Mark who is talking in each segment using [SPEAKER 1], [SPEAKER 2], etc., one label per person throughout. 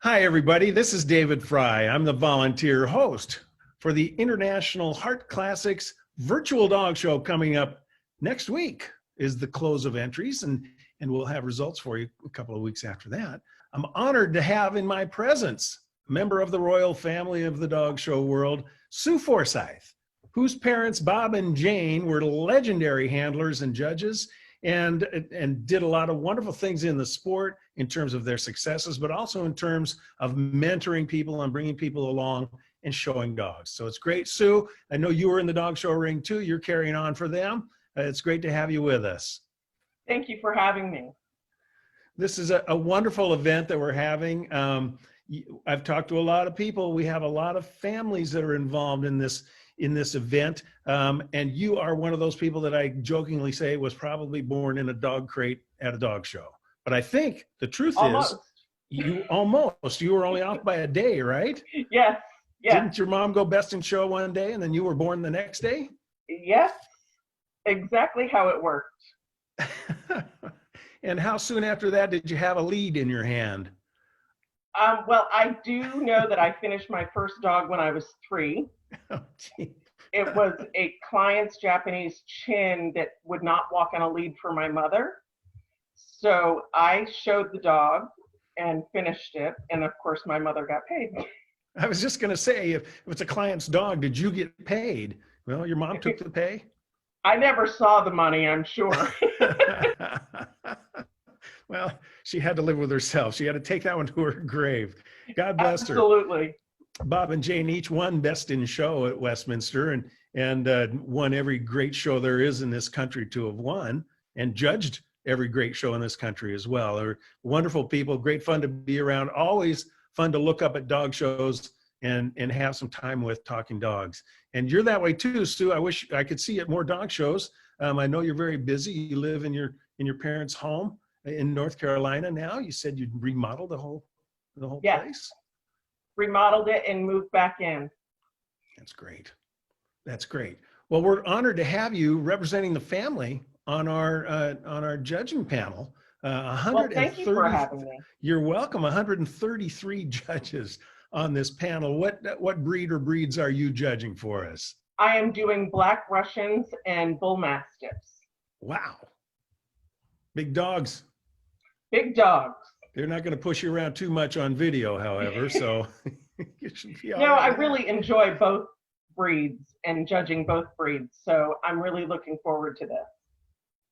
[SPEAKER 1] Hi, everybody. This is David Frei. I'm the volunteer host for the International Heart Classics Virtual Dog Show coming up next week is the close of entries, and we'll have results for you a couple of weeks after that. I'm honored to have in my presence a member of the royal family of the dog show world, Sioux Forsyth, whose parents, Bob and Jane, were legendary handlers and judges and did a lot of wonderful things in the sport in terms of their successes, but also in terms of mentoring people and bringing people along and showing dogs. So it's great, Sue. I know you were in the dog show ring too. You're carrying on for them. It's great to have you with us.
[SPEAKER 2] Thank you for having me.
[SPEAKER 1] This is a wonderful event that we're having. I've talked to a lot of people. We have a lot of families that are involved in this event. And you are one of those people that I jokingly say was probably born in a dog crate at a dog show. But I think the truth is you were only off by a day, right?
[SPEAKER 2] Yes.
[SPEAKER 1] Didn't your mom go best in show one day and then you were born the next day?
[SPEAKER 2] Yes, exactly how it worked.
[SPEAKER 1] And how soon after that did you have a lead in your hand?
[SPEAKER 2] Well, I do know that I finished my first dog when I was 3.
[SPEAKER 1] Oh, gee.
[SPEAKER 2] It was a client's Japanese chin that would not walk on a lead for my mother. So I showed the dog and finished it. And of course, my mother got paid.
[SPEAKER 1] I was just going to say, if it's a client's dog, did you get paid? Well, your mom took the pay?
[SPEAKER 2] I never saw the money, I'm sure.
[SPEAKER 1] Well, she had to live with herself. She had to take that one to her grave. God bless her.
[SPEAKER 2] Absolutely.
[SPEAKER 1] Bob and Jane each won Best in Show at Westminster and won every great show there is in this country to have won, and judged every great show in this country as well. They're wonderful people, great fun to be around, always fun to look up at dog shows and have some time with talking dogs. And you're that way too, Stu. I wish I could see you at more dog shows. I know you're very busy. You live in your parents' home in North Carolina now. You said you'd remodeled the whole place?
[SPEAKER 2] Remodeled it and moved back in.
[SPEAKER 1] That's great. That's great. Well, we're honored to have you representing the family on our judging panel.
[SPEAKER 2] Well, thank you for having me.
[SPEAKER 1] You're welcome. 133 judges on this panel. What breed or breeds are you judging for us?
[SPEAKER 2] I am doing Black Russians and Bull Mastiffs.
[SPEAKER 1] Wow. Big dogs.
[SPEAKER 2] Big dogs.
[SPEAKER 1] They're not going to push you around too much on video, however, so you should be all
[SPEAKER 2] right.
[SPEAKER 1] I
[SPEAKER 2] really enjoy both breeds and judging both breeds, so I'm really looking forward to this.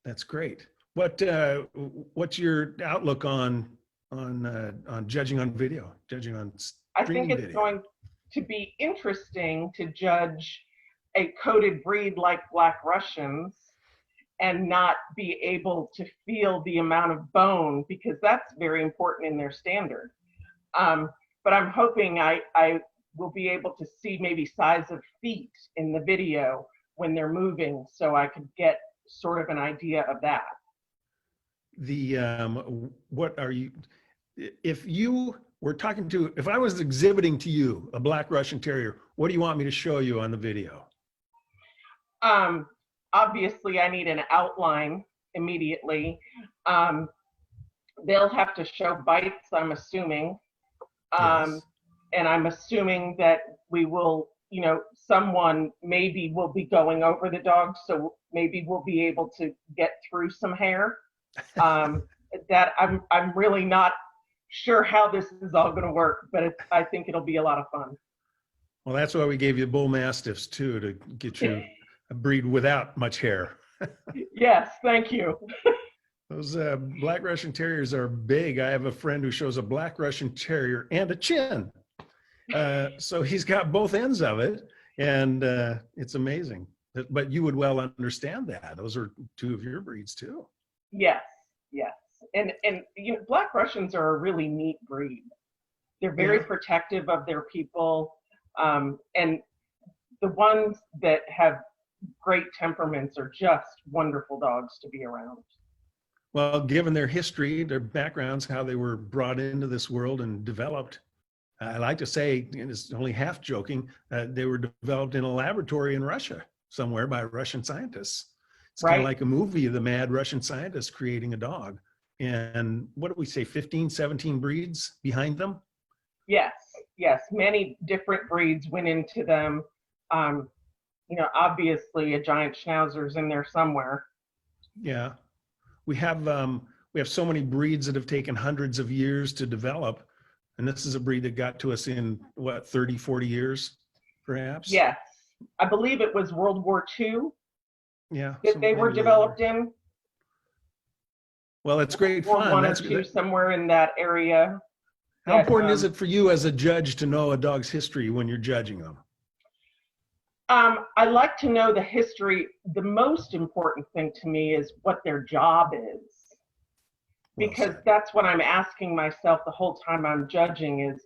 [SPEAKER 1] That's great. What's your outlook on judging on video, judging on
[SPEAKER 2] I think it's
[SPEAKER 1] video?
[SPEAKER 2] Going to be interesting to judge a coated breed like Black Russians and not be able to feel the amount of bone, because that's very important in their standard. But I'm hoping I will be able to see maybe size of feet in the video when they're moving, so I could get sort of an idea of that.
[SPEAKER 1] What are you, if I was exhibiting to you a Black Russian Terrier, what do you want me to show you on the video?
[SPEAKER 2] Obviously, I need an outline immediately. They'll have to show bites, I'm assuming.
[SPEAKER 1] Yes.
[SPEAKER 2] And I'm assuming that we will, someone maybe will be going over the dog, so maybe we'll be able to get through some hair. That I'm really not sure how this is all going to work, but I think it'll be a lot of fun.
[SPEAKER 1] Well, that's why we gave you Bull Mastiffs too, to get you a breed without much hair.
[SPEAKER 2] Yes, thank you.
[SPEAKER 1] Those Black Russian Terriers are big. I have a friend who shows a Black Russian Terrier and a chin. So he's got both ends of it, and it's amazing. But you would well understand that. Those are two of your breeds too.
[SPEAKER 2] Yes. And Black Russians are a really neat breed. They're very protective of their people. And the ones that have great temperaments are just wonderful dogs to be around.
[SPEAKER 1] Well, given their history, their backgrounds, how they were brought into this world and developed, I like to say, and it's only half joking, they were developed in a laboratory in Russia somewhere by Russian scientists. It's kind of like a movie, the mad Russian scientists creating a dog. And what do we say, 15, 17 breeds behind them?
[SPEAKER 2] Yes, yes. Many different breeds went into them. Obviously a giant schnauzer's in there somewhere.
[SPEAKER 1] Yeah. We have so many breeds that have taken hundreds of years to develop. And this is a breed that got to us in what, 30, 40 years, perhaps?
[SPEAKER 2] Yes. I believe it was World War II
[SPEAKER 1] Yeah.
[SPEAKER 2] that
[SPEAKER 1] So
[SPEAKER 2] they were
[SPEAKER 1] maybe later.
[SPEAKER 2] developed in.
[SPEAKER 1] Well, it's great
[SPEAKER 2] Or
[SPEAKER 1] fun.
[SPEAKER 2] one or two, somewhere in that area.
[SPEAKER 1] How important is it for you as a judge to know a dog's history when you're judging them?
[SPEAKER 2] I like to know the history. The most important thing to me is what their job is. Because that's what I'm asking myself the whole time I'm judging is,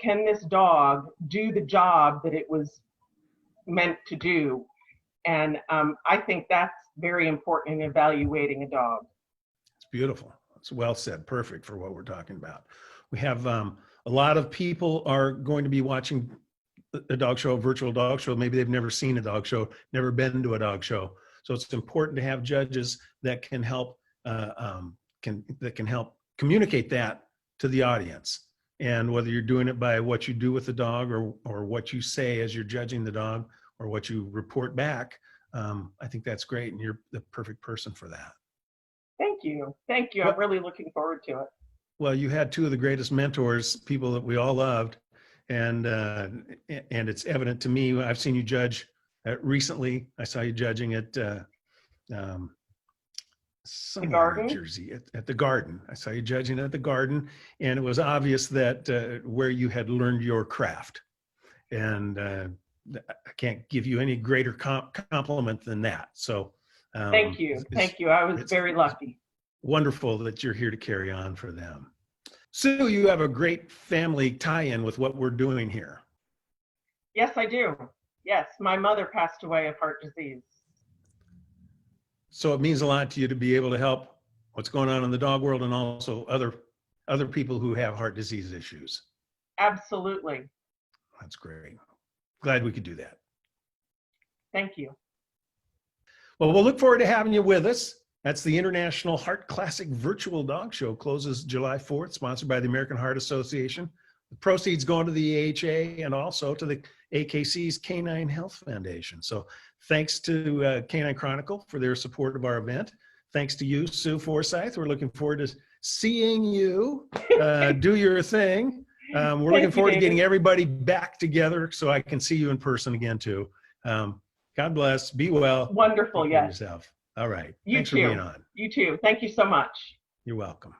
[SPEAKER 2] can this dog do the job that it was meant to do? And I think that's very important in evaluating a dog.
[SPEAKER 1] It's beautiful. It's well said. Perfect for what we're talking about. We have a lot of people are going to be watching a dog show, a virtual dog show. Maybe they've never seen a dog show, never been to a dog show. So it's important to have judges that can help help communicate that to the audience. And whether you're doing it by what you do with the dog or what you say as you're judging the dog or what you report back, I think that's great. And you're the perfect person for that.
[SPEAKER 2] Thank you. Thank you. I'm really looking forward to it.
[SPEAKER 1] Well, you had two of the greatest mentors, people that we all loved. And it's evident to me. I've seen you judge recently. I saw you judging at somewhere in Jersey at the Garden. I saw you judging at the Garden, and it was obvious that where you had learned your craft. And I can't give you any greater compliment than that. So
[SPEAKER 2] thank you. Thank you. I was very lucky.
[SPEAKER 1] Wonderful that you're here to carry on for them. Sue, you have a great family tie-in with what we're doing here.
[SPEAKER 2] Yes, I do. Yes, my mother passed away of heart disease.
[SPEAKER 1] So it means a lot to you to be able to help what's going on in the dog world and also other people who have heart disease issues.
[SPEAKER 2] Absolutely.
[SPEAKER 1] That's great. Glad we could do that.
[SPEAKER 2] Thank you.
[SPEAKER 1] Well, we'll look forward to having you with us. That's the International Heart Classic Virtual Dog Show. Closes July 4th, sponsored by the American Heart Association. The proceeds going to the AHA and also to the AKC's Canine Health Foundation. So thanks to Canine Chronicle for their support of our event. Thanks to you, Sioux Forsyth. We're looking forward to seeing you do your thing. We're looking forward to getting everybody back together so I can see you in person again too. God bless. Be well.
[SPEAKER 2] Wonderful. Yes.
[SPEAKER 1] Yourself. All right.
[SPEAKER 2] You
[SPEAKER 1] Thanks
[SPEAKER 2] too.
[SPEAKER 1] for being on.
[SPEAKER 2] You too. Thank you so much.
[SPEAKER 1] You're welcome.